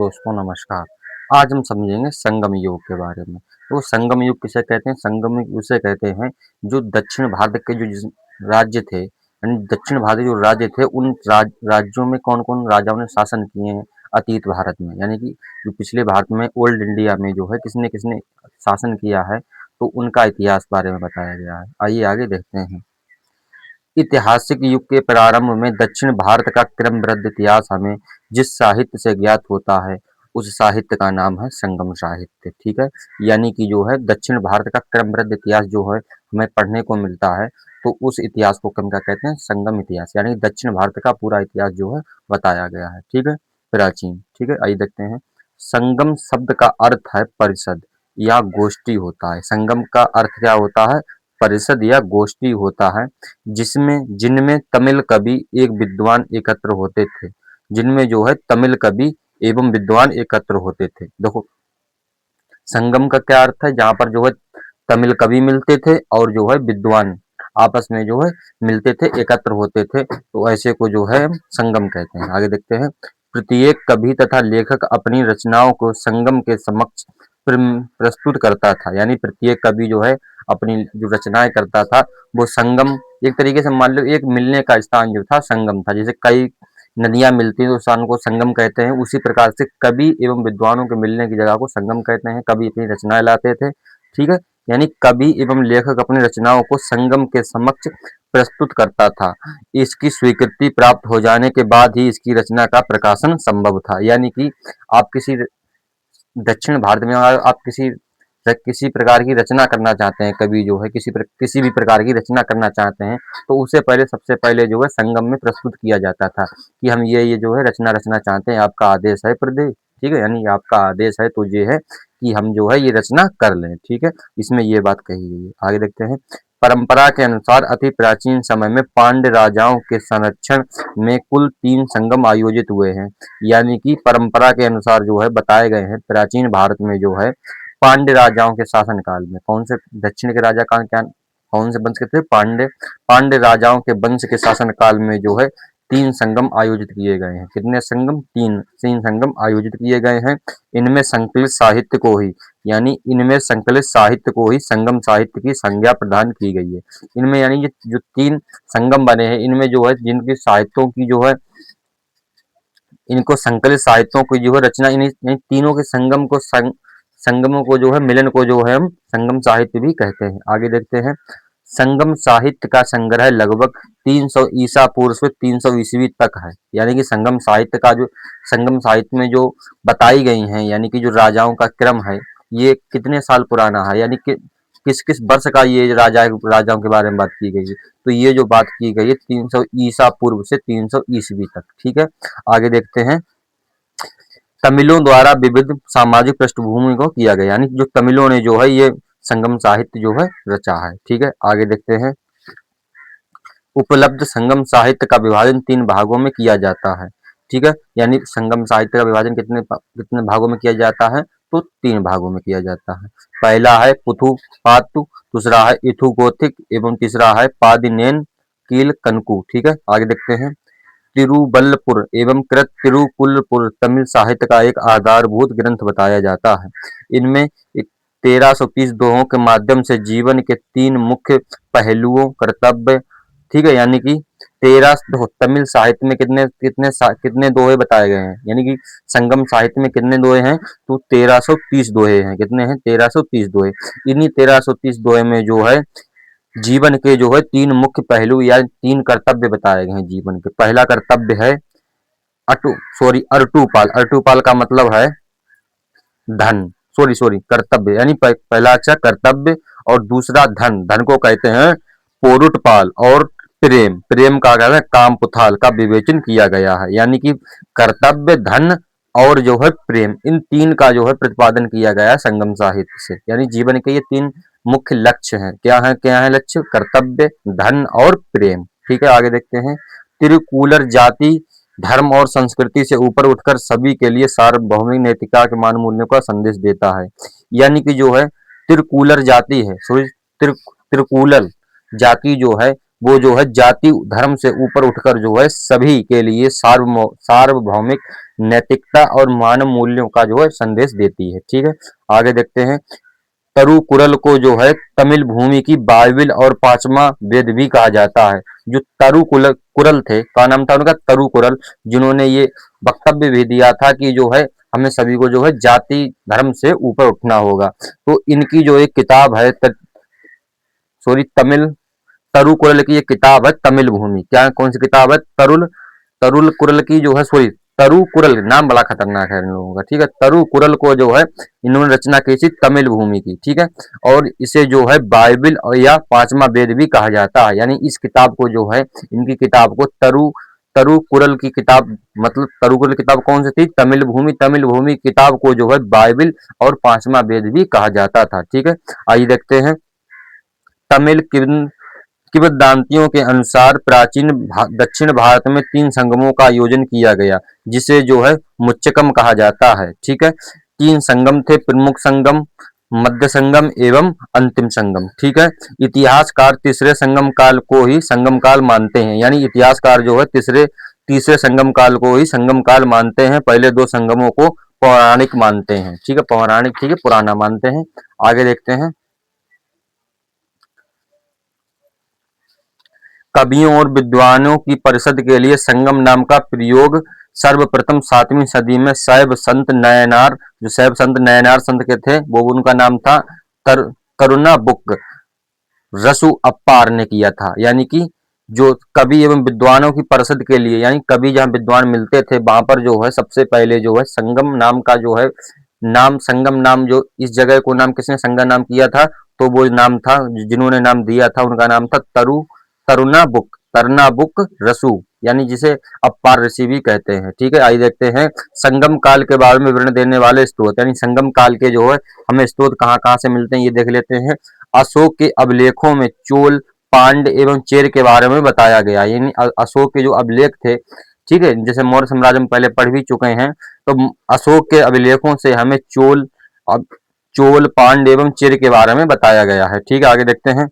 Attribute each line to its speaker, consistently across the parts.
Speaker 1: दोस्तों नमस्कार। आज हम समझेंगे संगम युग के बारे में। तो संगम युग किसे कहते हैं? संगम युग उसे कहते हैं जो दक्षिण भारत के जो राज्य थे, यानी दक्षिण भारत के जो राज्य थे उन राज्यों में कौन-कौन राजाओं ने शासन किए हैं अतीत भारत में, यानी कि जो पिछले भारत में ओल्ड इंडिया में जो है किसने-किसने शासन किया है, तो उनका इतिहास बारे में बताया गया है। आइए आगे देखते हैं। ऐतिहासिक युग के प्रारंभ में दक्षिण भारत का क्रमबद्ध इतिहास हमें जिस साहित्य से ज्ञात होता है, उस साहित्य का नाम है संगम साहित्य। ठीक है, यानी कि जो है दक्षिण भारत का क्रमबद्ध इतिहास जो है हमें पढ़ने को मिलता है, तो उस इतिहास को हम क्या कहते हैं? संगम इतिहास, यानी दक्षिण भारत का पूरा इतिहास जो है बताया गया है। ठीक है, प्राचीन। ठीक है, आइए देखते हैं। संगम शब्द का अर्थ है परिषद या गोष्ठी होता है। संगम का अर्थ क्या होता है? परिषद या गोष्ठी होता है, जिनमें तमिल कवि एक विद्वान एकत्र होते थे। जिनमें जो है तमिल कवि एवं विद्वान एकत्र होते थे। देखो, संगम का क्या अर्थ है? जहाँ पर जो है तमिल कवि मिलते थे और जो है विद्वान आपस में जो है मिलते थे, एकत्र होते थे, तो ऐसे को जो है संगम कहते हैं। आगे देखते हैं। प्रत्येक कवि तथा लेखक अपनी रचनाओं को संगम के समक्ष प्रस्तुत करता था, यानी प्रत्येक कवि जो है अपनी जो रचनाएं करता था वो संगम, एक तरीके से मान लो एक मिलने का स्थान जो था संगम था। जैसे कई नदियां मिलती हैं तो स्थान को संगम कहते हैं, उसी प्रकार से कवि एवं विद्वानों के मिलने की जगह को संगम कहते हैं। कवि अपनी रचनाएं लाते थे। ठीक है, यानी कवि एवं लेखक अपनी रचनाओं को संगम के समक्ष प्रस्तुत करता था। इसकी स्वीकृति प्राप्त हो जाने के बाद ही इसकी रचना का प्रकाशन संभव था। यानी कि आप किसी दक्षिण भारत में अगर आप किसी प्रकार की रचना करना चाहते हैं, कवि जो है किसी भी प्रकार की रचना करना चाहते हैं, तो उसे पहले सबसे पहले जो है संगम में प्रस्तुत किया जाता था कि हम ये जो है रचना रचना चाहते हैं, आपका आदेश है प्रदेश। ठीक है, यानी आपका आदेश है तो ये है कि हम जो है ये रचना कर लें। ठीक है, इसमें ये बात कही गई है। आगे देखते हैं। परंपरा के अनुसार अति प्राचीन समय में पांड्य राजाओं के संरक्षण में कुल 3 संगम आयोजित हुए हैं। यानी कि परंपरा के अनुसार जो है बताए गए हैं, प्राचीन भारत में जो है पांड्य राजाओं के शासन काल में कौन से दक्षिण के राजा का क्या कौन से वंश के थे? पांड्य। पांड्य राजाओं के वंश के शासन काल में जो है 3 संगम आयोजित किए गए हैं। कितने संगम? 3 संगम आयोजित किए गए हैं। इनमें संकलित साहित्य को ही यानी इनमें संकलित साहित्य को ही संगम साहित्य की संज्ञा प्रदान की गई है। इनमें यानी ये जो 3 संगम बने हैं, इनमें जो है जिनकी साहित्यों की जो है इनको संकलित साहित्यों की जो है रचना इन तीनों के संगमों को जो है मिलन को जो है हम संगम साहित्य भी कहते हैं। आगे देखते हैं। संगम साहित्य का संग्रह लगभग 300 ईसा पूर्व से 300 ईस्वी तक है। यानी कि संगम साहित्य में जो बताई गई हैं, यानी कि जो राजाओं का क्रम है, ये कितने साल पुराना है, यानी कि किस किस वर्ष का ये राजाओं के बारे में बात की गई है। तो ये जो बात की गई है 300 ईसा पूर्व से 300 ईस्वी तक। ठीक है, आगे देखते हैं। तमिलों द्वारा विविध सामाजिक पृष्ठभूमि को किया गया, यानी जो तमिलों ने जो है ये संगम साहित्य जो है रचा है। ठीक है, आगे देखते हैं। उपलब्ध संगम साहित्य का विभाजन 3 भागों में किया जाता है। ठीक है, यानी संगम साहित्य का विभाजन कितने भागों में किया जाता है? तो 3 भागों में किया जाता है। पहला है पुथु पातु, दूसरा है इथु गोथिक एवं तीसरा है पादिनेन कील कनकु। ठीक है, आगे देखते हैं। तिरुवल्लपुर एवं कृत तिरुकुलपुर तमिल साहित्य का एक आधारभूत ग्रंथ बताया जाता है। इनमें 1330 दोहों के माध्यम से जीवन के 3 मुख्य पहलुओं कर्तव्य, ठीक है, यानी कि 13 तमिल साहित्य में कितने दोहे बताए गए हैं, यानी कि संगम साहित्य में कितने दोहे हैं? तो 1330 दोहे हैं। कितने हैं? 1330 दोहे। इन्हीं 1330 दोहे में जो है जीवन के जो है 3 मुख्य पहलू या 3 कर्तव्य बताए गए हैं जीवन के। पहला कर्तव्य है अर्टुपाल। अर्टुपाल का मतलब है धन। कर्तव्य, यानी पहला अक्षर कर्तव्य और दूसरा धन। धन को कहते हैं पोरुटपाल। और प्रेम का कहते हैं कामपुथाल का विवेचन किया गया है। यानी कि कर्तव्य, धन और जो है प्रेम, इन 3 का जो है प्रतिपादन किया गया है संगम साहित्य से। यानी जीवन के ये 3 मुख्य लक्ष्य हैं। क्या है लक्ष्य? कर्तव्य, धन और प्रेम। ठीक है, आगे देखते हैं। तिरुकूलर जाति धर्म और संस्कृति से ऊपर उठकर सभी के लिए सार्वभौमिक नैतिकता के मान मूल्यों का संदेश देता है। यानी कि जो है तिरकूलर जाति है, तिरकूलर जाति जो है वो जो है जाति धर्म से ऊपर उठकर जो है सभी के लिए सार्वभौमिक नैतिकता और मानव मूल्यों का जो है संदेश देती है। ठीक है, आगे देखते हैं। तरुकुरल को जो है तमिल भूमि की बाइबिल और पांचवा वेद भी कहा जाता है। जो तरुकुल कुरल थे, क्या नाम था उनका, तरुकुरल, जिन्होंने ये वक्तव्य भी दिया था कि जो है हमें सभी को जो है जाति धर्म से ऊपर उठना होगा। तो इनकी जो एक किताब है सॉरी तमिल तरुकुरल की एक किताब है तमिल भूमि, क्या कौन सी किताब है, तरुल तरुल कुरल की जो है सॉरी तरु कुरल, नाम बड़ा खतरनाक है इन लोगों का। ठीक है, तरु कुरल को जो है इन्होंने रचना की थी तमिल भूमि की। ठीक है, और इसे जो है बाइबिल और या पांचवा वेद भी कहा जाता है। यानी इस किताब को जो है, इनकी किताब को तरु तरु कुरल की किताब, मतलब तरु कुरल की किताब कौन सी थी, तमिल भूमि किताब को जो है बाइबिल और पांचवा वेद भी कहा जाता था। ठीक है, आइए देखते हैं। तमिल किंवदंतियों के अनुसार प्राचीन दक्षिण भारत में तीन संगमों का आयोजन किया गया, जिसे जो है मुच्चकम कहा जाता है। ठीक है, तीन संगम थे, प्रमुख संगम, मध्य संगम एवं अंतिम संगम। ठीक है, इतिहासकार तीसरे संगम काल को ही संगम काल मानते हैं। यानी इतिहासकार जो है तीसरे संगम काल को ही संगम काल मानते हैं, पहले दो संगमों को पौराणिक मानते हैं। ठीक है, पौराणिक, ठीक है, पुराना मानते हैं। आगे देखते हैं। कवियों और विद्वानों की परिषद के लिए संगम नाम का प्रयोग सर्वप्रथम 7वीं सदी में शैव संत नयनार, जो शैव संत नयनार संत के थे, वो उनका नाम था कर, करुणा बुक रसु अप्पार ने किया था। यानी कि जो कवि एवं विद्वानों की परिषद के लिए, यानी कवि जहाँ विद्वान मिलते थे वहां पर जो है सबसे पहले जो है संगम नाम का जो है नाम, संगम नाम, जो इस जगह को नाम किसने संगम नाम किया था, तो वो नाम था, जिन्होंने नाम दिया था उनका नाम था तरना बुक रसू, यानी जिसे अपार ऋषि भी कहते हैं। ठीक है, आइए देखते हैं संगम काल के बारे में विवरण देने वाले स्त्रोत, यानी संगम काल के जो है हमें स्त्रोत कहाँ कहाँ से मिलते हैं ये देख लेते हैं। अशोक के अभिलेखों में चोल, पांड एवं चेर के बारे में बताया गया। यानी अशोक के जो अभिलेख थे, ठीक है, जैसे मौर्य साम्राज्य में पहले पढ़ भी चुके हैं, तो अशोक के अभिलेखों से हमें चोल, पांड एवं चेर के बारे में बताया गया है। ठीक है, आगे देखते हैं।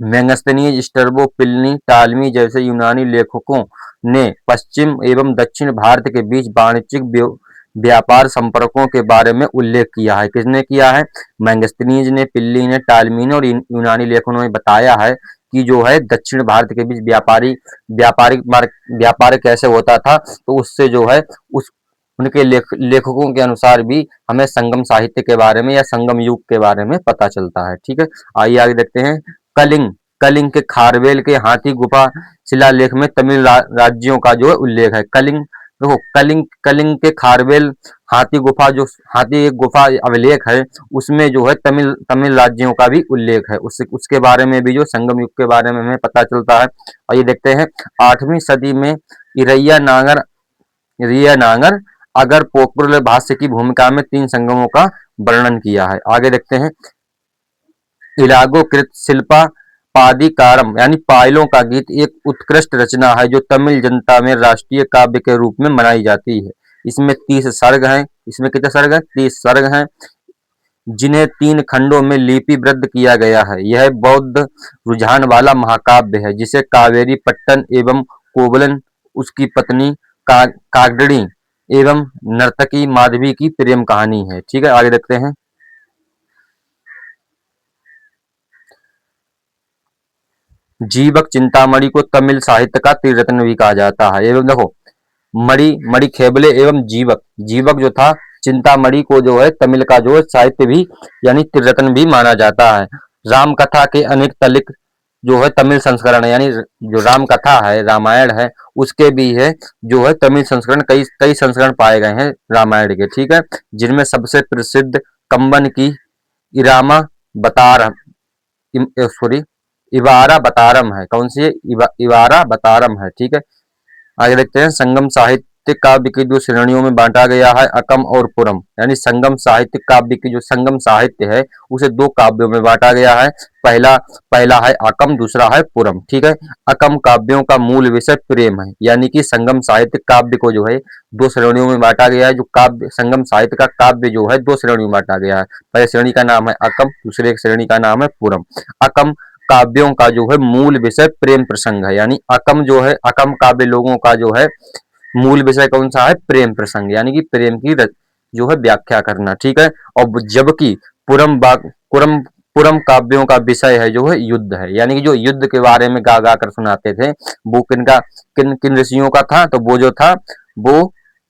Speaker 1: मेगस्थनीज, स्ट्रैबो, प्लिनी, टालमी जैसे यूनानी लेखकों ने पश्चिम एवं दक्षिण भारत के बीच वाणिज्यिक व्यापार संपर्कों के बारे में उल्लेख किया है। किसने किया है, मेगस्थनीज ने, पिल्ली ने, टालमी ने और यूनानी लेखकों ने बताया है कि जो है दक्षिण भारत के बीच व्यापार कैसे होता था। तो उससे जो है उस उनके लेखकों के अनुसार भी हमें संगम साहित्य के बारे में या संगम युग के बारे में पता चलता है। ठीक है, आइए आगे देखते हैं। कलिंग कलिंग के खारवेल के हाथी गुफा शिलालेख में तमिल राज्यों का जो है उल्लेख है। कलिंग, देखो कलिंग के खारवेल हाथी गुफा, जो हाथी एक गुफा अभिलेख है, उसमें जो है तमिल राज्यों का भी उल्लेख है। उसके बारे में भी जो संगम युग के बारे में हमें पता चलता है। और ये देखते हैं 8वीं सदी में रिया नांगर अगर पोकपुर भाष्य की भूमिका में तीन संगमों का वर्णन किया है। आगे देखते हैं। इलागो कृत शिल्पा पादिकारम, यानी पायलों का गीत एक उत्कृष्ट रचना है जो तमिल जनता में राष्ट्रीय काव्य के रूप में मनाई जाती है। इसमें 30 सर्ग हैं। इसमें कितने सर्ग हैं, 30 सर्ग हैं, जिन्हें 3 खंडों में लिपिबद्ध किया गया है। यह बौद्ध रुझान वाला महाकाव्य है जिसे कावेरी पट्टन एवं कोवलन, उसकी पत्नी कागड़ी एवं नर्तकी माधवी की प्रेम कहानी है। ठीक है, आगे देखते हैं। जीवक चिंतामणि को तमिल साहित्य का त्रिरत्न भी कहा जाता है। एवं देखो, मणि खेबले एवं जीवक, जीवक जो था, चिंतामणि को जो है तमिल का जो है साहित्य भी यानी त्रिरत्न भी माना जाता है। राम कथा के अनेक तलिक जो है तमिल संस्करण है, यानी जो राम कथा है, रामायण है, उसके भी है जो है तमिल संस्करण, कई कई संस्करण पाए गए हैं रामायण के। ठीक है, जिनमें सबसे प्रसिद्ध कंबन की इरामा बतार सॉरी इवारा बतारम है। कौन सी है, इवारा बतारम है। ठीक है, आगे देखते हैं। संगम साहित्य काव्य की दो श्रेणियों में बांटा गया है, अकम और पुरम। यानी संगम साहित्य काव्य की जो संगम साहित्य है उसे दो काव्यों में बांटा गया है। पहला पहला है अकम, दूसरा है पुरम। ठीक है, अकम काव्यों का मूल विषय प्रेम है, यानी कि संगम साहित्य काव्य को जो है दो श्रेणियों में बांटा गया है। जो काव्य संगम साहित्य का काव्य जो है दो श्रेणियों में बांटा गया है। पहले श्रेणी का नाम है अकम, दूसरे श्रेणी का नाम है पुरम। अकम काव्यों का जो है मूल विषय प्रेम प्रसंग है, यानी अकम जो है, अकम काव्य लोगों का जो है मूल विषय कौन सा है? प्रेम प्रसंग, यानी कि प्रेम की जो है व्याख्या करना, ठीक है। और जबकि पुरम पुरम पुरम काव्यों का विषय है जो है युद्ध है, यानी कि जो युद्ध के बारे में गा गा कर सुनाते थे वो किन किन ऋषियों का था? तो वो जो था वो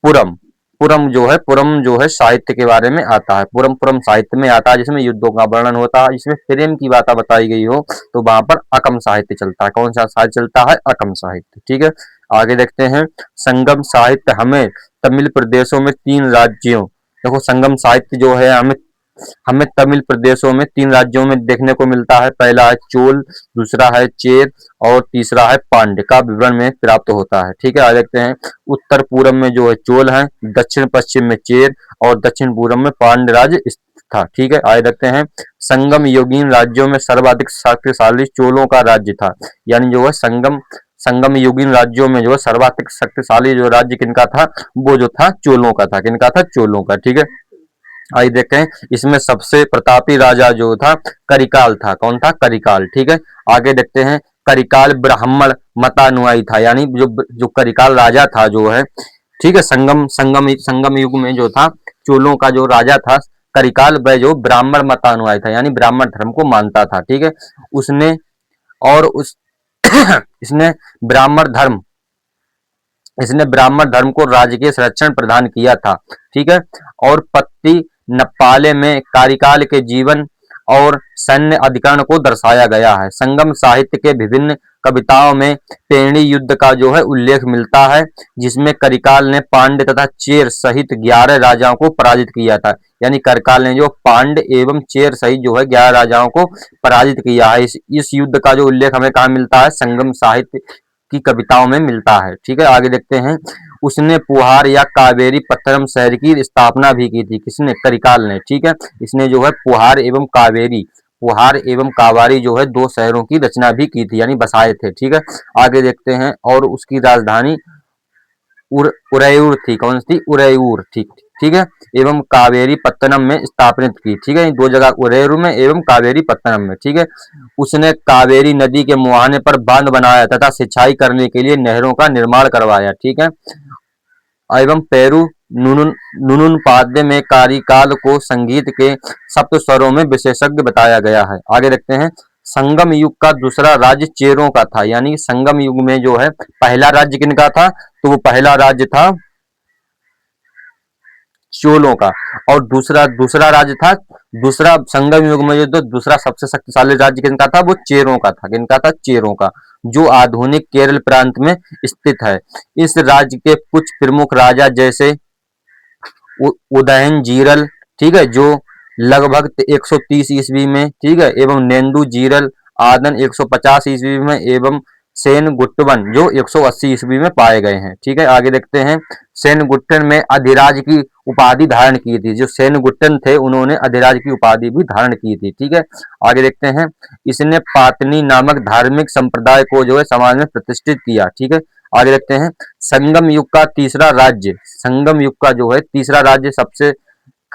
Speaker 1: पुरम पुरम जो है साहित्य के बारे में आता है, पुरम साहित्य में आता है, जिसमें युद्धों का वर्णन होता है, जिसमें प्रेम की बात बताई गई हो, तो वहां पर अकम साहित्य चलता है। कौन सा साहित्य चलता है? अकम साहित्य, ठीक है। आगे देखते हैं, संगम साहित्य हमें तमिल प्रदेशों में 3 राज्यों, देखो संगम साहित्य जो है हमें हमें तमिल प्रदेशों में 3 राज्यों में देखने को मिलता है। पहला है चोल, दूसरा है चेर और तीसरा है पांड्य का विवरण में प्राप्त होता है, ठीक है। आ देखते हैं, उत्तर पूर्व में जो है चोल है, दक्षिण पश्चिम में चेर और दक्षिण पूर्व में पांड्य राज्य स्थित था, ठीक है। आगे देखते हैं, संगम युगीन राज्यों में सर्वाधिक शक्तिशाली चोलों का राज्य था, यानी जो है संगम युगीन राज्यों में जो है सर्वाधिक शक्तिशाली जो राज्य किनका था? वो जो था चोलों का था। किनका था? चोलों का, ठीक है। आइए देखें, इसमें सबसे प्रतापी राजा जो था करिकाल था। कौन था? करिकाल, ठीक है। आगे देखते हैं, करिकाल ब्राह्मण मतानुयायी था, यानी जो करिकाल राजा था जो है, ठीक है, संगम युग में जो था चोलों का जो राजा था करिकाल, वह जो ब्राह्मण मतानुयायी था, यानी ब्राह्मण धर्म को मानता था, ठीक है। उसने और उस इसने ब्राह्मण धर्म इसने ब्राह्मण धर्म को राजकीय संरक्षण प्रदान किया था, ठीक है। और पत्ती नप्पाले में कारिकाल के जीवन और सैन्य अधिकरण को दर्शाया गया है। संगम साहित्य के विभिन्न कविताओं में पेणी युद्ध का जो है उल्लेख मिलता है, जिसमें करिकाल ने पांड्य तथा चेर सहित 11 राजाओं को पराजित किया था, यानी करिकाल ने जो पांड्य एवं चेर सहित जो है 11 राजाओं को पराजित किया है। इस युद्ध का जो उल्लेख हमें कहाँ मिलता है? संगम साहित्य की कविताओं में मिलता है, ठीक है। आगे देखते हैं, उसने पुहार या कावेरी पत्तनम शहर की स्थापना भी की थी। किसने? करिकाल ने, ठीक है। इसने जो है पुहार एवं कावारी जो है 2 शहरों की रचना भी की थी, यानी बसाए थे, ठीक है। आगे देखते हैं, और उसकी राजधानी उरैयूर थी। कौन सी? उरैयूर, ठीक ठीक है। एवं कावेरी पत्तनम में स्थापित की, ठीक है। 2 जगह उरैयूर में एवं कावेरी पत्तनम में, ठीक है। उसने कावेरी नदी के मुहाने पर बांध बनाया तथा सिंचाई करने के लिए नहरों का निर्माण करवाया, ठीक है। एवं पेरू नुनुनपाद्य में कारिकाल को संगीत के सप्त स्वरों में विशेषज्ञ बताया गया है। आगे देखते हैं, संगम युग का दूसरा राज्य चेरों का था, यानी संगम युग में जो है पहला राज्य किनका था? तो वो पहला राज्य था चोलों का, और दूसरा दूसरा राज्य था, दूसरा संगम युग में जो दूसरा सबसे शक्तिशाली राज्य किनका था? वो चेरों का था। किनका था? चेरों का, जो आधुनिक केरल प्रांत में स्थित है। इस राज्य के कुछ प्रमुख राजा जैसे उदयन जीरल, ठीक है, जो लगभग 130 ईस्वी में, ठीक है, एवं नेंदु जीरल आदन 150 ईस्वी में, एवं सेन गुट्टवन जो 180 ईस्वी में पाए गए हैं, ठीक है। आगे देखते हैं, सेनगुट्टन में अधिराज की उपाधि धारण की थी। जो सेनगुट्टन थे उन्होंने अधिराज की उपाधि भी धारण की थी, ठीक है। आगे देखते हैं, इसने पातनी नामक धार्मिक संप्रदाय को जो है समाज में प्रतिष्ठित किया, ठीक है। आगे देखते हैं, संगम युग का तीसरा राज्य, संगम युग का जो है तीसरा राज्य सबसे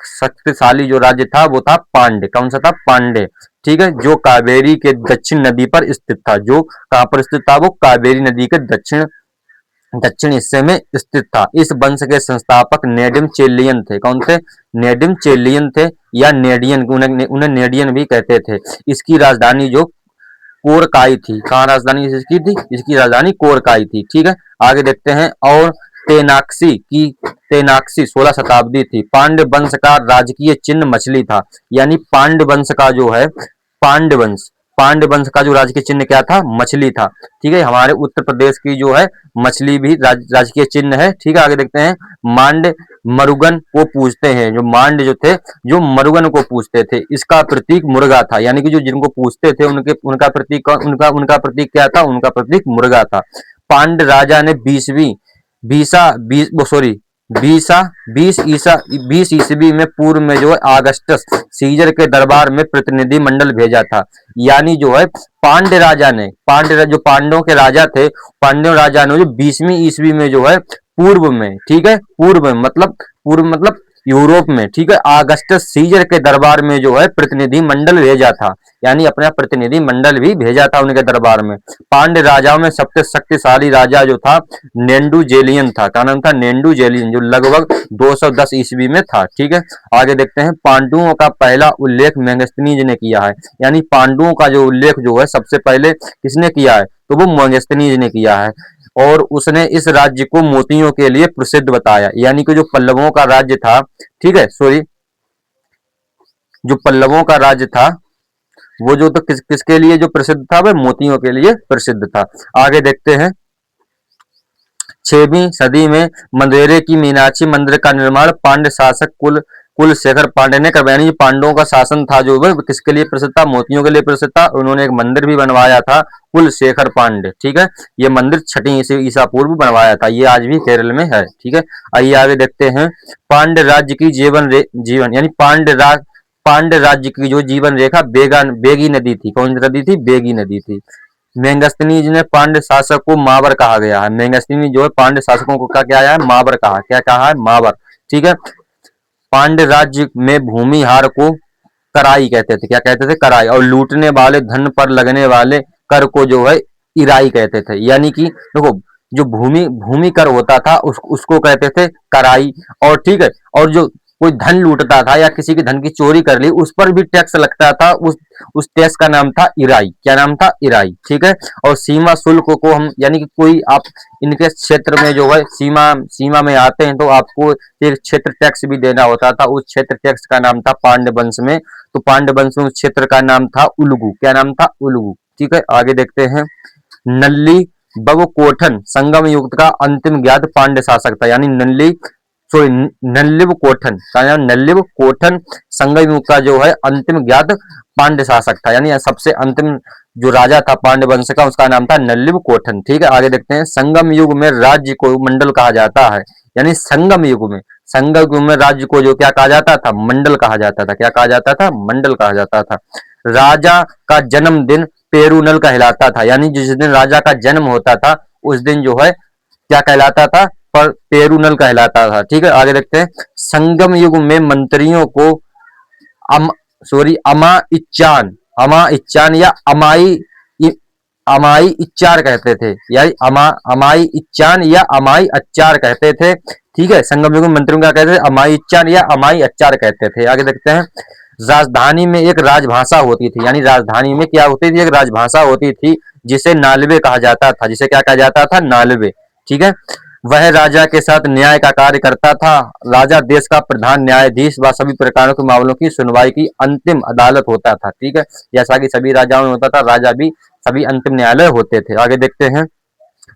Speaker 1: शक्तिशाली जो राज्य था वो था पांड्य। कौन सा था? पांड्य, ठीक है, जो कावेरी के दक्षिण नदी पर स्थित था। जो कहां पर स्थित था? वो कावेरी नदी के दक्षिण दक्षिण हिस्से में स्थित था। इस वंश के संस्थापक नेडिम चेलियन थे। कौन थे? नेडिम चेलियन थे, या नेडियन, उन्हें नेडियन भी कहते थे। इसकी राजधानी जो कोरकाई थी। कहाँ राजधानी इसकी थी? इसकी राजधानी कोरकाई थी, ठीक है। आगे देखते हैं, और तेनाक्सी 16 शताब्दी थी। पांड्य वंश का राजकीय चिन्ह मछली था, यानी पांड्य वंश का जो है पांड्य वंश का जो राजकीय चिन्ह क्या था? मछली था, ठीक है। हमारे उत्तर प्रदेश की जो है मछली भी राजकीय चिन्ह है, ठीक है। आगे देखते हैं, मांड मरुगन को पूजते हैं। जो मांड जो थे, जो मरुगन को पूजते थे। इसका प्रतीक मुर्गा था, यानी कि जो जिनको पूजते थे उनका प्रतीक क्या था? उनका प्रतीक मुर्गा था। पांड्य राजा ने बीसा बीस वो सॉरी बीसा 20 ईस्वी में पूर्व में जो है अगस्टस सीजर के दरबार में प्रतिनिधि मंडल भेजा था। यानी जो है जो पांडवों के राजा थे, पांड्य राजा ने जो 20वीं ईस्वी में जो है पूर्व में, ठीक है, पूर्व मतलब यूरोप में, ठीक है, ऑगस्टस सीजर के दरबार में जो है प्रतिनिधि मंडल भेजा था, यानी अपना प्रतिनिधि मंडल भी भेजा था उनके दरबार में। पांड्य राजाओं में सबसे शक्तिशाली राजा जो था नेंडुजेलियन था। क्या नाम था? नेंडुजेलियन, जो लगभग 210 ईस्वी में था। ठीक है, आगे देखते हैं। पांडुओं का पहला उल्लेख मेगस्थनीज ने किया है, यानी पांडुओं का जो उल्लेख जो है सबसे पहले किसने किया है? तो वो मेगस्थनीज ने किया है, और उसने इस राज्य को मोतियों के लिए प्रसिद्ध बताया। यानी कि जो पल्लवों का राज्य था, ठीक है, सॉरी, जो पल्लवों का राज्य था वो जो तो किसके लिए जो प्रसिद्ध था? वह मोतियों के लिए प्रसिद्ध था। आगे देखते हैं। 6वीं सदी में मंदेरे की मीनाक्षी मंदिर का निर्माण पांड्य शासक कुलशेखर पांड्य ने करवाया। यानी पांडवों का शासन था जो वह किसके लिए प्रसिद्ध था? मोतियों के लिए प्रसिद्ध था। उन्होंने एक मंदिर भी बनवाया था, कुलशेखर पांड्य। ठीक है, ये मंदिर 6वीं ईसा पूर्व बनवाया था। ये आज भी केरल में है। ठीक है, आइए आगे देखते हैं। पांड्य राज्य की जीवन यानी पांड्य राज्य की जो जीवन रेखा बेगी नदी थी। कौन सी नदी थी? बेगी नदी थी। मेगस्थनीज ने पांड्य शासक को मावर कहा गया है। मेगस्थनीज जो है पांड्य शासकों को क्या क्या है? मावर कहा। क्या कहा है? मावर। ठीक है, पांड्य राज्य में भूमिहार को कराई कहते थे। क्या कहते थे? कराई। और लूटने वाले धन पर लगने वाले कर को जो है इराई कहते थे। यानी कि देखो, जो भूमि कर होता था उसको कहते थे कराई। और ठीक है, और जो कोई धन लूटता था या किसी की धन की चोरी कर ली, उस पर भी टैक्स लगता था। उस टैक्स का नाम था इराई। क्या नाम था? इराई। ठीक है, और सीमा शुल्क को हम, यानी कि कोई आप इनके क्षेत्र में जो है सीमा में आते हैं तो आपको एक क्षेत्र टैक्स भी देना होता था। उस क्षेत्र टैक्स का नाम था पांड्य वंश में, तो पांड्य वंश में उस क्षेत्र का नाम था उलगु। क्या नाम था? उलगु। ठीक है, आगे देखते हैं। नल्ली बवकोठन संगम युग का अंतिम ज्ञात पांड्य शासक था। यानी नल्लिव कोठन का नाम, नल्लिव कोठन संगम युग का जो है अंतिम ज्ञात पांड्य शासक था। यानी सबसे अंतिम जो राजा था पांड्य वंश का, उसका नाम था नल्लिव कोठन। ठीक है, आगे देखते हैं। संगम युग में राज्य को मंडल कहा जाता है। यानी संगम युग में राज्य को जो क्या कहा जाता था? मंडल कहा जाता था। क्या कहा जाता था? मंडल कहा जाता था। राजा का जन्मदिन पेरूनल कहलाता था। यानी जिस दिन राजा का जन्म होता था उस दिन जो है क्या कहलाता था? पर पेरूनल कहलाता था। ठीक है, आगे देखते हैं। संगम युग में मंत्रियों को अम अमा इच्चान या अमाई इच्चार कहते थे। यानी अमाई इच्चान या अमाई अच्चार कहते थे। ठीक है, संगम युग में मंत्रियों का कहते थे अमाई इच्चान या अमाई अच्चार कहते थे। आगे देखते हैं। राजधानी में एक राजभाषा होती थी। यानी राजधानी में क्या होती थी? एक राजभाषा होती थी जिसे नालवे कहा जाता था। जिसे क्या कहा जाता था? नालवे। ठीक है, वह राजा के साथ न्याय का कार्य करता था। राजा देश का प्रधान न्यायाधीश व सभी प्रकारों के मामलों की सुनवाई की अंतिम अदालत होता था। ठीक है, जैसा कि सभी राजाओं में होता था, राजा भी सभी अंतिम न्यायालय होते थे। आगे देखते हैं।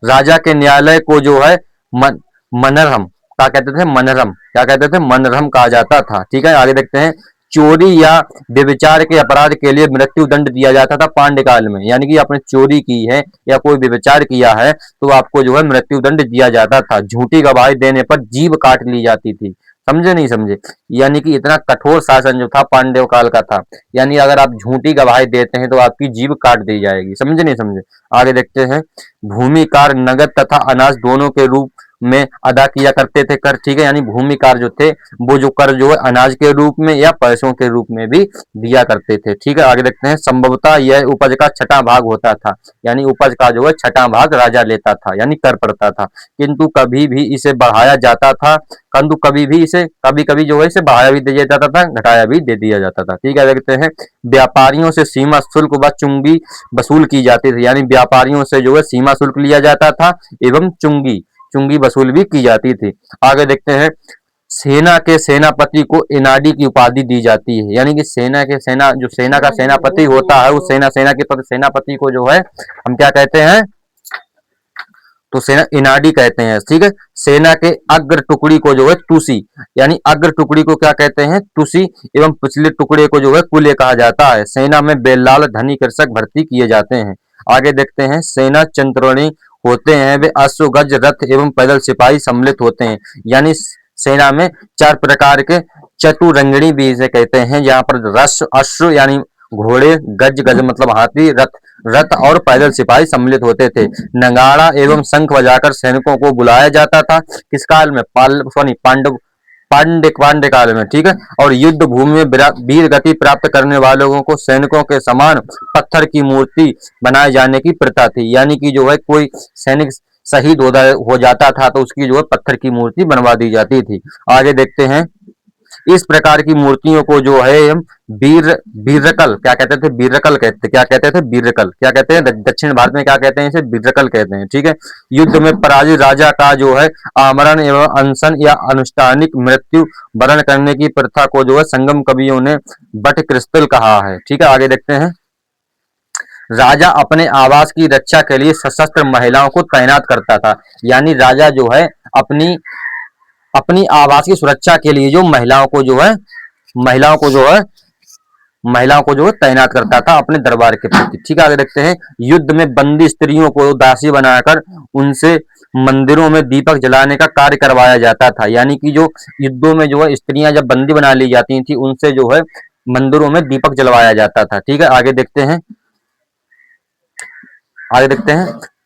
Speaker 1: राजा के न्यायालय को जो है मनरहम क्या कहते थे? मनरम। क्या कहते थे? मनरहम कहा जाता था। ठीक है, आगे देखते हैं। चोरी या व्यभिचार के अपराध के लिए मृत्यु दंड दिया जाता था पांड्य काल में। यानी कि आपने चोरी की है या कोई व्यभिचार किया है तो आपको जो है मृत्यु दंड दिया जाता था। झूठी गवाही देने पर जीभ काट ली जाती थी। समझे नहीं समझे? यानी कि इतना कठोर शासन जो था पांड्य काल का था। यानी अगर आप झूठी गवाही देते हैं तो आपकी जीभ काट दी जाएगी। समझे नहीं समझे? आगे देखते हैं। भूमि कार नगद तथा अनाज दोनों के रूप में अदा किया करते थे कर। ठीक है, यानी भूमि कार जो थे वो जो कर जो है अनाज के रूप में या पैसों के रूप में भी दिया करते थे। ठीक है, आगे देखते हैं। संभवतः यह उपज का छठा भाग होता था। यानी उपज का जो है छठा भाग राजा लेता था, यानी कर पड़ता था। किंतु कभी भी इसे बढ़ाया जाता था। किंतु कभी कभी जो है इसे बढ़ाया भी दिया जाता था, घटाया भी दे दिया जाता था। ठीक है, देखते हैं। व्यापारियों से सीमा शुल्क व चुंगी वसूल की जाती थी। यानी व्यापारियों से जो है सीमा शुल्क लिया जाता था एवं चुंगी वसूल भी की जाती थी। आगे देखते हैं। सेना के सेनापति को इनाडी की उपाधि दी जाती है। यानी कि सेना का सेनापति होता है, उस सेना के सेनापति को जो है हम क्या कहते हैं? तो सेना इनाडी कहते हैं। ठीक है, सेना के अग्र टुकड़ी को जो है तुसी, यानी अग्र टुकड़ी को क्या कहते हैं? तुसी, एवं पिछले टुकड़े को जो है कुले कहा जाता है। सेना में बेलाल धनी कृषक भर्ती किए जाते हैं। आगे देखते हैं। सेना चंद्रोणी होते हैं, वे अश्व गज रथ एवं पैदल सिपाही सम्मिलित होते हैं। यानी सेना में 4 प्रकार के चतुरंगिणी भी इसे कहते हैं, यहाँ पर अश्व यानी घोड़े, गज मतलब हाथी, रथ और पैदल सिपाही सम्मिलित होते थे। नगाड़ा एवं शंख बजाकर सैनिकों को बुलाया जाता था। किस काल में? पांड्य काल में, ठीक है। और युद्ध भूमि में वीर गति प्राप्त करने वालों को सैनिकों के समान पत्थर की मूर्ति बनाए जाने की प्रथा थी। यानी कि जो है कोई सैनिक शहीद हो जाता था तो उसकी जो है पत्थर की मूर्ति बनवा दी जाती थी। आगे देखते हैं, इस प्रकार की मूर्तियों को जो है हम बीरकल क्या कहते थे, बीरकल कहते क्या कहते थे, बीरकल क्या कहते हैं, दक्षिण भारत में क्या कहते हैं, इसे बीरकल कहते हैं, ठीक है। युद्ध में पराजित राजा का जो है आमरण एवं अनशन या अनुष्ठानिक मृत्यु वरण करने की प्रथा को जो है संगम कवियों ने बट क्रिस्टल कहा है, ठीक है। आगे देखते हैं, राजा अपने आवास की रक्षा के लिए सशस्त्र महिलाओं को तैनात करता था। यानी राजा जो है अपनी अपनी आवास की सुरक्षा के लिए जो महिलाओं को जो है तैनात करता था अपने दरबार के प्रति, ठीक है। आगे देखते हैं, युद्ध में बंदी स्त्रियों को दासी बनाकर उनसे मंदिरों में दीपक जलाने का कार्य करवाया जाता था। यानी कि जो युद्धों में जो है स्त्रियां जब बंदी बना ली जाती थी उनसे जो है मंदिरों में दीपक जलवाया जाता था, ठीक है। आगे देखते हैं,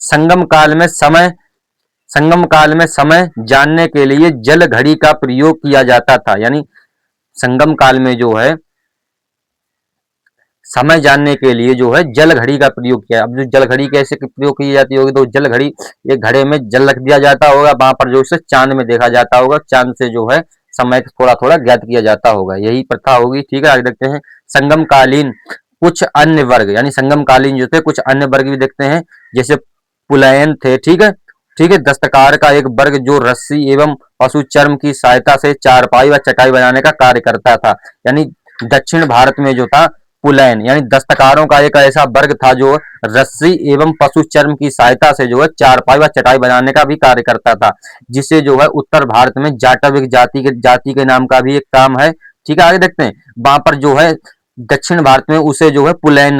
Speaker 1: संगम काल में समय जानने के लिए जल घड़ी का प्रयोग किया जाता था। यानी संगम काल में जो है समय जानने के लिए जो है जल घड़ी का प्रयोग किया। अब जो जल घड़ी कैसे प्रयोग की जाती होगी, तो जल घड़ी एक घड़े में जल रख दिया जाता होगा, वहां पर जो है चांद में देखा जाता होगा, चांद से जो है समय थोड़ा थोड़ा ज्ञात किया जाता होगा, यही प्रथा होगी, ठीक है। आगे देखते हैं, संगम कालीन कुछ अन्य वर्ग, यानी संगम कालीन जो थे कुछ अन्य वर्ग भी देखते हैं, जैसे पुलैन थे, ठीक है, ठीक है। दस्तकार का एक वर्ग जो रस्सी एवं पशु चर्म की सहायता से चारपाई व चटाई बनाने का कार्य करता था। यानी दक्षिण भारत में जो था पुलैन यानी दस्तकारों का एक ऐसा वर्ग था जो रस्सी एवं पशु चर्म की सहायता से जो है चारपाई व चटाई बनाने का भी कार्य करता था, जिसे जो है उत्तर भारत में जाटविक जाति के नाम का भी एक काम है, ठीक है। आगे देखते हैं, वहां पर जो है दक्षिण भारत में उसे जो है पुलैन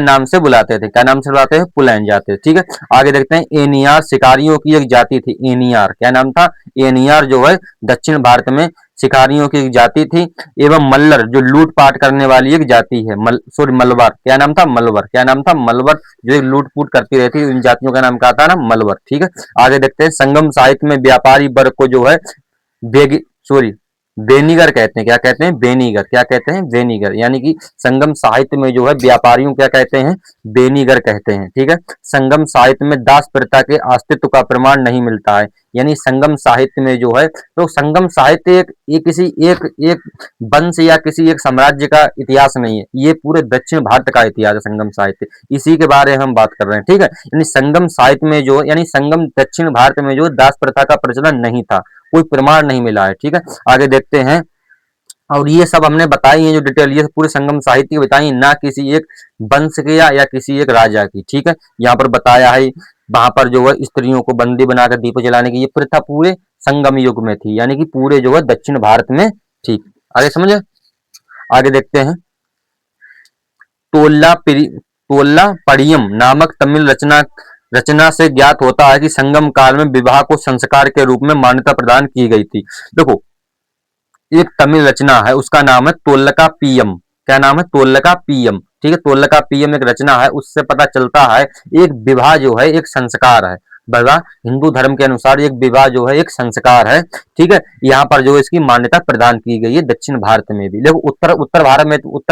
Speaker 1: नाम से बुलाते थे। क्या नाम से बुलाते हैं? पुलैन जाते, ठीक है। आगे देखते हैं, एनियार शिकारियों की एक जाति थी। एनियार क्या नाम था? एनियार जो है दक्षिण भारत में शिकारियों की एक जाति थी। एवं मल्लर जो लूटपाट करने वाली एक जाति है। मलवर क्या नाम था? मलवर क्या नाम था? मलवर जो लूटपूट करती रहती है, इन जातियों का नाम क्या था ना? मलवर, ठीक है। आगे देखते हैं, संगम साहित्य में व्यापारी वर्ग को जो है बेनीगर कहते हैं। क्या कहते हैं? बेनीगर। क्या कहते हैं? बेनीगर। यानी कि संगम साहित्य में जो है व्यापारियों क्या कहते हैं? बेनीगर कहते हैं, ठीक है। संगम साहित्य में दास प्रथा के अस्तित्व का प्रमाण नहीं मिलता है। यानी संगम साहित्य में जो है, तो संगम साहित्य एक वंश या किसी एक साम्राज्य का इतिहास नहीं है, ये पूरे दक्षिण भारत का इतिहास है संगम साहित्य, इसी के बारे में हम बात कर रहे हैं, ठीक है। यानी संगम साहित्य में जो यानी संगम दक्षिण भारत में जो दास प्रथा का प्रचलन नहीं था, कोई प्रमाण नहीं मिला है, ठीक है। आगे देखते हैं, और ये सब हमने बताई है जो डिटेल, ये पूरे संगम साहित्य की बताई, ना किसी एक वंश के या किसी एक राजा की, ठीक है। यहाँ पर बताया है, वहां पर जो है स्त्रियों को बंदी बनाकर दीप जलाने की ये प्रथा पूरे संगम युग में थी, यानी कि पूरे जो है दक्षिण भारत में थी। आगे समझे? आगे देखते हैं, तोल्ला पड़ियम नामक तमिल रचना से ज्ञात होता है कि संगम काल में विवाह को संस्कार के रूप में मान्यता प्रदान की गई थी। देखो, एक तमिल रचना है, उसका नाम है तोल्लका पीयम। क्या नाम है? तोल्लका पीयम, ठीक है। तोल्लका पीयम एक रचना है, उससे पता चलता है एक विवाह जो है एक संस्कार है। विवाह हिंदू धर्म के अनुसार एक विवाह जो है एक संस्कार है, ठीक है। यहाँ पर जो इसकी मान्यता प्रदान की गई है दक्षिण भारत में भी। देखो उत्तर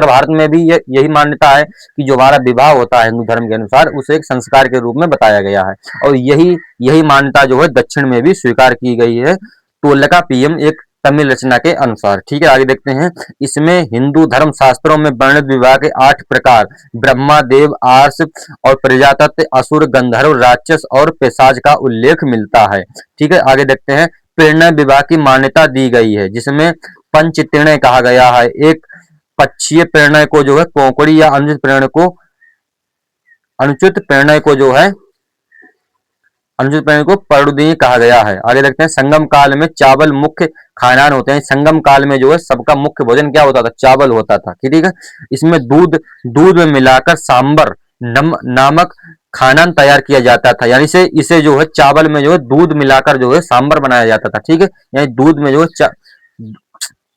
Speaker 1: भारत में भी यही मान्यता है कि जो हमारा विवाह होता है हिंदू धर्म के अनुसार उसे एक संस्कार के रूप में बताया गया है, और यही मान्यता जो है दक्षिण में भी स्वीकार की गई है तोल्लका पीयम एक तमिल रचना के अनुसार, ठीक है। आगे देखते हैं, इसमें हिंदू धर्म शास्त्रों में वर्णित विवाह के 8 प्रकार ब्रह्मा, देव, आर्ष और प्रजातत्व, असुर, गंधर्व, राक्षस और पिशाच का उल्लेख मिलता है, ठीक है। आगे देखते हैं, प्रेरणा विवाह की मान्यता दी गई है, जिसमें पंचतीर्ण कहा गया है। एक पक्षीय प्रेरणा को जो है कोंकड़ी या अनुचित प्रेरणा को जो है अनुचित प्रेरणा को परुदीय कहा गया है। आगे देखते हैं, संगम काल में चावल मुख्य खानान होते हैं। संगम काल में जो है सबका मुख्य भोजन क्या होता था? चावल होता था, ठीक है। इसमें दूध में मिलाकर सांबर नामक खानान तैयार किया जाता था। यानी इसे जो है चावल में जो है दूध मिलाकर जो है सांबर बनाया जाता था, ठीक है। यानी दूध में जो है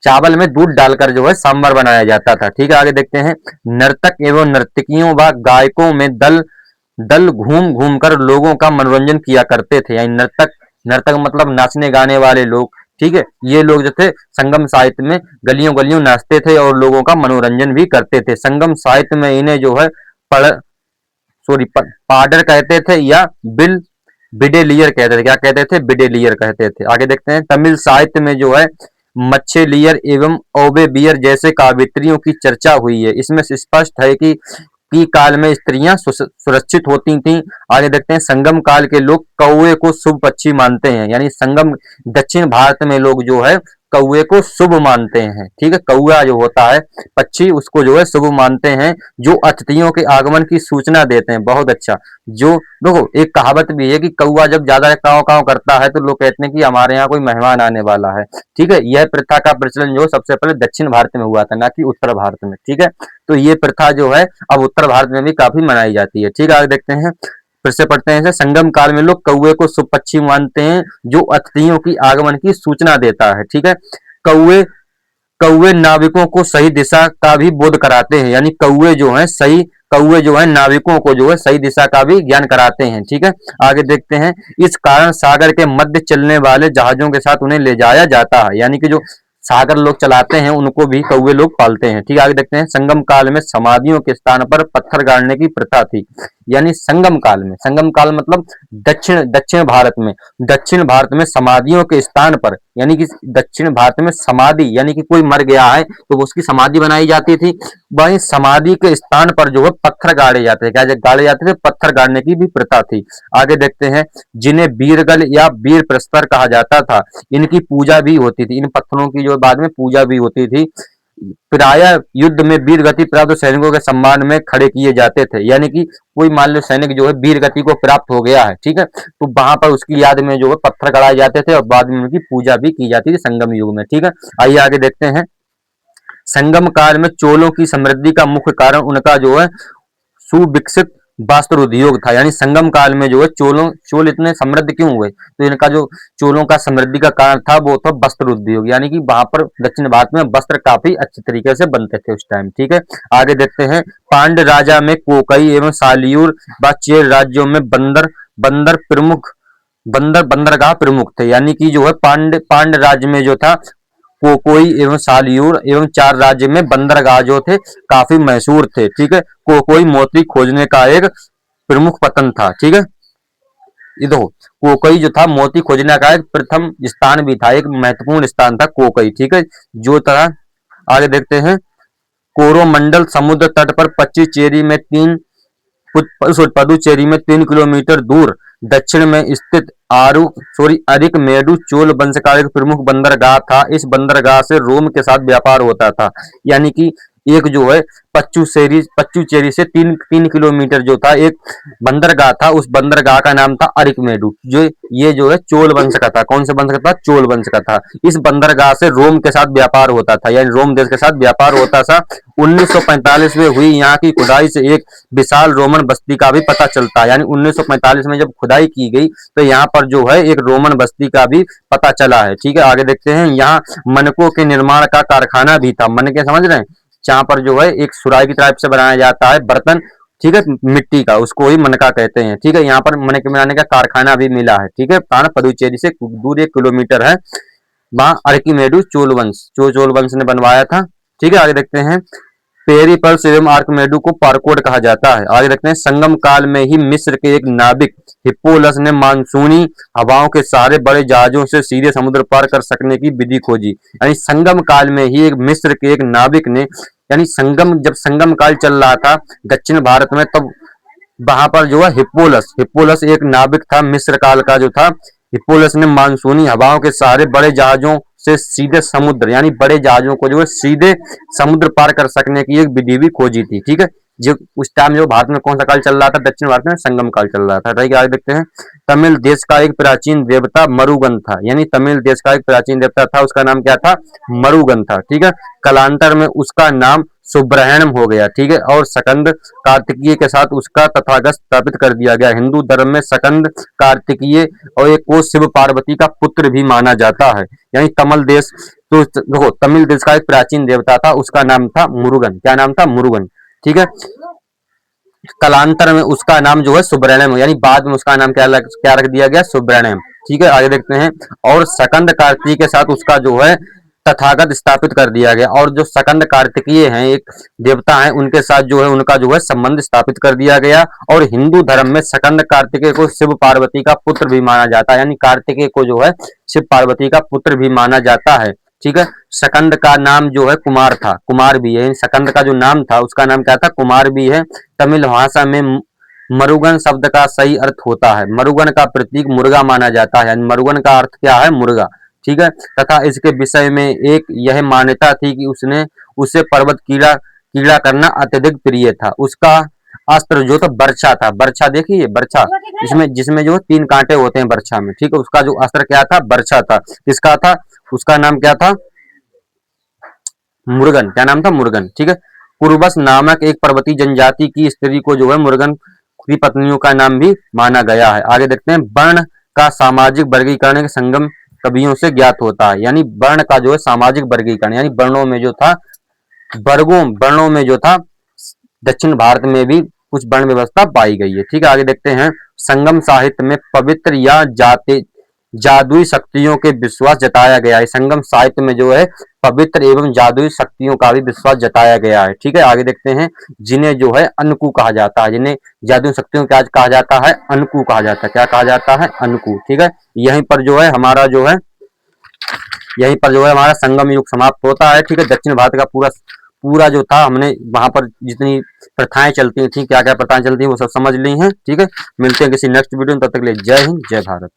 Speaker 1: चावल में दूध डालकर जो है सांबर बनाया जाता था, ठीक है। आगे देखते हैं, नर्तक एवं नर्तकियों व गायकों में दल दल घूम घूम कर लोगों का मनोरंजन किया करते थे। यानी नर्तक मतलब नाचने गाने वाले लोग, ठीक है, ये लोग जो थे संगम साहित्य में गलियों गलियों नाचते थे और लोगों का मनोरंजन भी करते थे। संगम साहित्य में इन्हें जो है पढ़ सॉरी पाडर कहते थे या बिल बिडेलियर कहते थे। क्या कहते थे? बिडेलियर कहते थे। आगे देखते हैं, तमिल साहित्य में जो है मच्छेलियर एवं ओबे बियर जैसे काव्यत्रियों की चर्चा हुई है। इसमें से स्पष्ट है कि काल में स्त्रियां सुरक्षित होती थीं। आगे देखते हैं, संगम काल के लोग कौवे को शुभ पक्षी मानते हैं। यानी संगम दक्षिण भारत में लोग जो है कौवे को शुभ मानते हैं। ठीक है, कौआ जो होता है पक्षी, उसको जो है शुभ मानते हैं, जो अतिथियों के आगमन की सूचना देते हैं। बहुत अच्छा। जो देखो, एक कहावत भी है कि कौआ जब ज्यादा काव काव करता है तो लोग कहते हैं कि हमारे यहाँ कोई मेहमान आने वाला है। ठीक है, यह प्रथा का प्रचलन जो सबसे पहले दक्षिण भारत में हुआ था, ना कि उत्तर भारत में। ठीक है, तो ये प्रथा जो है अब उत्तर भारत में भी काफी मनाई जाती है। ठीक है, आगे देखते हैं, फिर से पढ़ते हैं। संगम काल में लोग कौवे को शुभ पक्षी मानते हैं, जो अतिथियों की आगमन की सूचना देता है। ठीक है, कौवे कौवे नाविकों को सही दिशा का भी बोध कराते हैं। यानी कौवे जो है नाविकों को जो है सही दिशा का भी ज्ञान कराते हैं। ठीक है, आगे देखते हैं, इस कारण सागर के मध्य चलने वाले जहाजों के साथ उन्हें ले जाया जाता है। यानी कि जो सागर लोग चलाते हैं उनको भी कौवे लोग पालते हैं। ठीक है, आगे देखते हैं, संगम काल में समाधियों के स्थान पर पत्थर गाड़ने की प्रथा थी। यानी संगम काल मतलब दक्षिण दक्षिण भारत में समाधियों के स्थान पर, यानी कि दक्षिण भारत में समाधि यानी कि कोई मर गया है तो उसकी समाधि बनाई जाती थी। वहीं समाधि के स्थान पर जो है पत्थर गाड़े जाते थे। क्या गाड़े जाते थे? पत्थर गाड़ने की भी प्रथा थी। आगे देखते हैं, जिन्हें वीरगल या वीर प्रस्तर कहा जाता था, इनकी पूजा भी होती थी। इन पत्थरों की जो बाद में पूजा भी होती थी। प्रायः युद्ध में वीर गति प्राप्त सैनिकों के सम्मान में खड़े किए जाते थे। यानी कि कोई मान लो सैनिक जो है वीर गति को प्राप्त हो गया है, ठीक है, तो वहां पर उसकी याद में जो है पत्थर गड़ाए जाते थे और बाद में उनकी पूजा भी की जाती थी संगम युग में। ठीक है, आइए आगे देखते हैं। संगम काल में चोलों की समृद्धि का मुख्य कारण उनका जो है सुविकसित वस्त्र उद्योग था। यानी संगम काल में जो है चोल इतने समृद्ध क्यों हुए? तो इनका जो चोलों का समृद्धि का कारण था वो था वस्त्र उद्योग। यानी कि वहां पर दक्षिण भारत में वस्त्र काफी अच्छे तरीके से बनते थे उस टाइम। ठीक है, आगे देखते हैं, पांड राजा में कोकई एवं सालियूर व चेर राज्यों में बंदर प्रमुख बंदरगाह प्रमुख थे। यानी कि जो है पांड राज्य में जो था कोकोई एवं सालियूर एवं चार राज्य में बंदरगाह जो थे काफी मशहूर थे। ठीक है, कोकोई मोती खोजने का एक प्रमुख पतन था। ठीक है, ये देखो, कोकोई जो था मोती खोजने का एक प्रथम स्थान भी था, एक महत्वपूर्ण स्थान था कोकोई। ठीक है, जो था, आगे देखते हैं, कोरोमंडल समुद्र तट पर पच्चीचेरी में पुदुचेरी में 3 किलोमीटर दूर दक्षिण में स्थित अरिकमेडु चोल वंश का एक प्रमुख बंदरगाह था। इस बंदरगाह से रोम के साथ व्यापार होता था। यानी कि एक जो है पच्चुचेरी से 3 किलोमीटर जो था एक बंदरगाह था, उस बंदरगाह का नाम था अरिकमेडु। ये जो है चोल वंश का था। कौन सा वंश का था? चोल वंश का था। इस बंदरगाह से रोम के साथ व्यापार होता था, यानी रोम देश के साथ व्यापार होता था। 1945 में हुई यहाँ की खुदाई से एक विशाल रोमन बस्ती का भी पता चलता है। यानी 1945 में जब खुदाई की गई तो यहाँ पर जो है एक रोमन बस्ती का भी पता चला है। ठीक है, आगे देखते हैं, यहाँ मनकों के निर्माण का कारखाना भी था। मन के समझ रहे हैं? जहाँ पर जो है एक सुराही की टाइप से बनाया जाता है बर्तन, ठीक है, मिट्टी का, उसको ही मनका कहते हैं। ठीक है, यहाँ पर मन के बनाने का कारखाना भी मिला है। ठीक है, पदुचेरी से दूर 1 किलोमीटर है, वहां अर्किमेडु चोल वंश ने बनवाया था। ठीक है, आगे देखते हैं, पेरिपल्स एवं आर्कमेडु को पारकोड कहा जाता है। आगे देखते हैं, संगम काल में ही मिस्र के एक नाविक हिप्पोलस ने मानसूनी हवाओं के सहारे बड़े जहाजों से सीधे समुद्र पार कर सकने की विधि खोजी। यानी संगम काल में ही एक मिस्र के एक नाविक ने, यानी जब संगम काल चल रहा था दक्षिण भारत में, तब वहां पर जो है हिप्पोलस एक नाविक था मिस्र काल का जो था। हिप्पोलस ने मानसूनी हवाओं के सहारे बड़े जहाजों से सीधे समुद्र, यानी बड़े जहाजों को जो है सीधे समुद्र पार कर सकने की एक विधि भी खोजी थी। ठीक है, जो उस टाइम जो भारत में कौन सा काल चल रहा था? दक्षिण भारत में संगम काल चल रहा था। ठीक है, आगे देखते हैं, तमिल देश का एक प्राचीन देवता मरुगन था। यानी तमिल देश का एक प्राचीन देवता था, उसका नाम क्या था? मरुगन था। ठीक है, कालांतर में उसका नाम सुब्रहण्यम हो गया। ठीक है, और सकंद कार्तिकीय के साथ उसका तथागत स्थापित कर दिया गया। हिंदू धर्म में सकंद कार्तिकीय और एक को शिव पार्वती का पुत्र भी माना जाता है। यानी तमिल देश, तो देखो तमिल देश का एक प्राचीन देवता था, उसका नाम था मुरुगन। क्या नाम था? मुरुगन। ठीक है, कालांतर में उसका नाम जो है सुब्रहण्यम, यानी बाद में उसका नाम क्या रख दिया गया? सुब्रहण्यम। ठीक है, आगे देखते हैं। और सकंद कार्तिक के साथ उसका जो है तथागत स्थापित कर दिया गया, और जो सकंद कार्तिकीय हैं एक देवता हैं, उनके साथ जो है उनका जो है संबंध स्थापित कर दिया गया। और हिंदू धर्म में सकंद कार्तिकेय को शिव पार्वती का पुत्र भी माना जाता है, यानी कार्तिकेय को जो है शिव पार्वती का पुत्र भी माना जाता है। ठीक है, सकंद का नाम जो है कुमार था, कुमार भी है, सकंद का जो नाम था उसका नाम क्या था, कुमार भी है। तमिल भाषा में मरुगन शब्द का सही अर्थ होता है, मरुगन का प्रतीक मुर्गा माना जाता है, यानी मरुगन का अर्थ क्या है, मुर्गा। ठीक है, तथा इसके विषय में एक यह मान्यता थी कि उसने उसे पर्वत कीड़ा कीड़ा करना अत्यधिक प्रिय था। उसका अस्त्र जो था बर्छा था, बर्छा देखिए बर्छा, जिसमें जिसमें जो 3 कांटे होते हैं बर्छा में। ठीक है, उसका जो अस्त्र क्या था, बर्छा था। किसका था, उसका नाम क्या था, मुर्गन। क्या नाम था, मुर्गन। ठीक है, कुर्बस नामक एक पर्वतीय जनजाति की स्त्री को जो है मुर्गन की पत्नियों का नाम भी माना गया है। आगे देखते हैं। वर्ण का सामाजिक वर्गीकरण के संगम कवियों से ज्ञात होता है, यानी वर्ण का जो है सामाजिक वर्गीकरण, यानी वर्णों में जो था, वर्णों में जो था दक्षिण भारत में भी कुछ वर्ण व्यवस्था पाई गई है। ठीक है, आगे देखते हैं। संगम साहित्य में पवित्र या जाते जादुई शक्तियों के विश्वास जताया गया है। संगम साहित्य में जो है पवित्र एवं जादुई शक्तियों का भी विश्वास जताया गया है। ठीक है, आगे देखते हैं। जिन्हें जो है अनकु कहा जाता है, जिन्हें जादुई शक्तियों क्या कहा जाता है, अनकु कहा जाता है। क्या कहा जाता है, अनकु। ठीक है, यहीं पर जो है हमारा जो है यहीं पर जो है हमारा संगम युग समाप्त होता है। ठीक है, दक्षिण भारत का पूरा पूरा जो था, हमने वहां पर जितनी प्रथाएं चलती थी, क्या क्या प्रथाएं चलती हैं, वो सब समझ ली हैं। ठीक है, मिलते हैं किसी नेक्स्ट वीडियो में, तब तक के लिए जय हिंद, जय भारत।